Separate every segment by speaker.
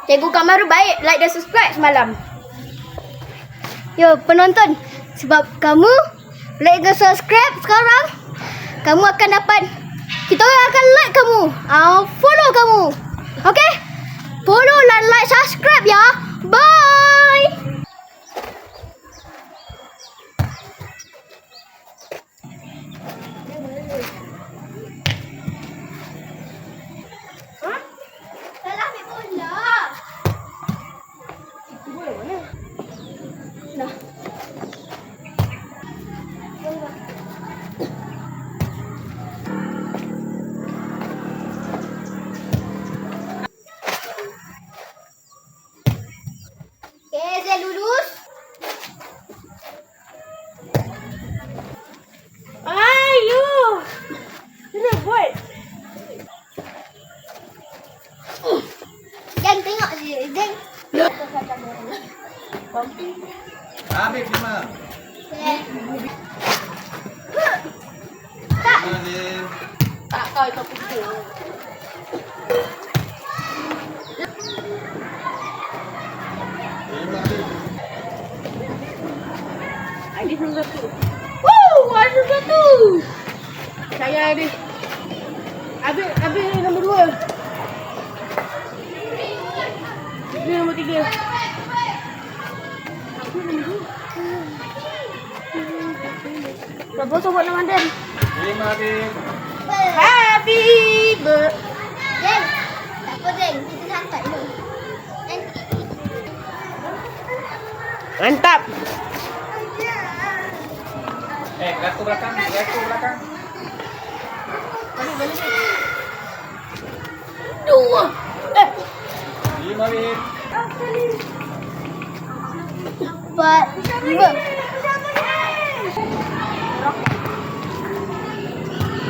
Speaker 1: Cikgu Kamaru baik like dan subscribe semalam. Yo penonton, sebab kamu like dan subscribe sekarang, kamu akan dapat, kita akan like kamu, follow kamu. Okay? Follow dan like subscribe ya. Bye. Okay, saya lulus.
Speaker 2: Ayo. Ini buat.
Speaker 1: Jeng tengok je, Jeng.
Speaker 3: Habis 5.
Speaker 1: Tak.
Speaker 2: Tak kau itu pukul. Ada satu. Ada satu. Saya ada. Habis nombor 2. Ini nombor 3.
Speaker 1: Berapa sobat Ramadan?
Speaker 3: 5 habis.
Speaker 2: Happy birthday.
Speaker 1: Jeng. Tak apa Jeng, kita santai dulu. Jeng.
Speaker 2: Mantap.
Speaker 3: Geraku belakang.
Speaker 2: Balik. 2.
Speaker 3: 5 habis.
Speaker 1: 4, 5.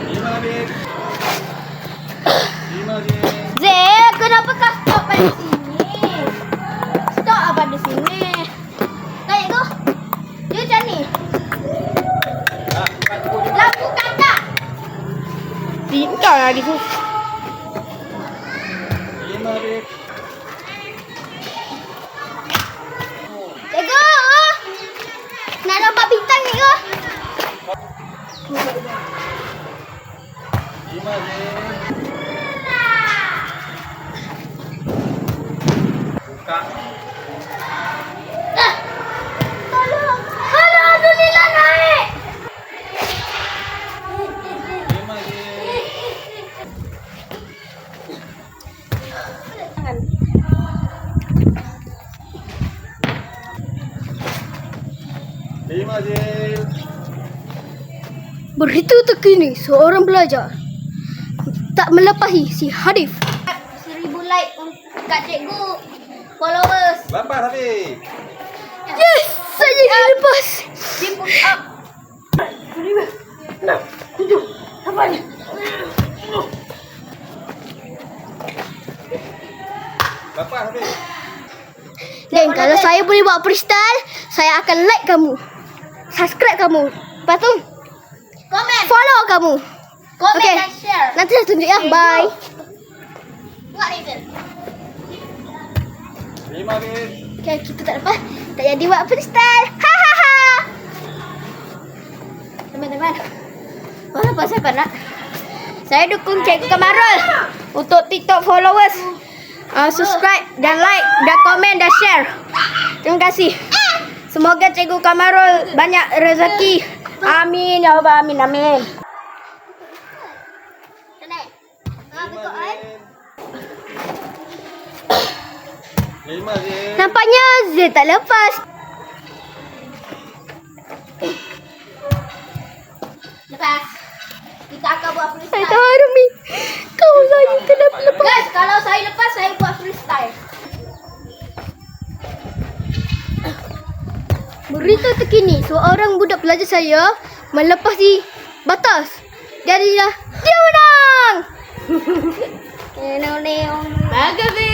Speaker 3: 5 habis. 5 je.
Speaker 1: Zek, kenapa kau stop pada sini? Stop apa di sini? Kayak kau. Dia macam ni. Lampu kaca.
Speaker 2: Tinggal lah di sini.
Speaker 3: 5 habis.
Speaker 1: Cikgu. Nak nampak bintang ni ke?
Speaker 3: 5 je. Buka.
Speaker 1: Tolong. Alhamdulillah naik.
Speaker 3: 5 je. Berita terkini, seorang pelajar tak melepahi si Hadif. 1000 like kat cikgu, followers. 8 habis.
Speaker 1: Yes, saya lepas.
Speaker 2: Dia push up. 5, 6, 7, 8.
Speaker 3: 8 habis.
Speaker 1: Dan kalau saya boleh buat freestyle, saya akan like kamu, subscribe kamu, lepas tu komen, follow kamu, komen dan share. Nanti saya tunjuk ya. Bye. Buat itu.
Speaker 3: 5 habis.
Speaker 1: Okay, kita tak lepas, tak jadi buat freestyle. Hahaha. Teman-teman, walaupun saya penat, saya dukung Cikgu Kamarul untuk TikTok followers. Subscribe dan like dan komen dan share. Terima kasih. Semoga Cikgu Kamarul banyak rezeki. Amin ya Allah, amin amin.
Speaker 3: Lima je.
Speaker 1: Nampaknya Z tak lepas. Lepas. Kita akan buat freestyle. Saya tahu Armi. Kau saya kenapa lepas? Guys, kalau saya lepas, saya buat freestyle. Berita terkini, seorang budak pelajar saya melepasi batas. Jadilah dia menang.
Speaker 2: Bagus ni.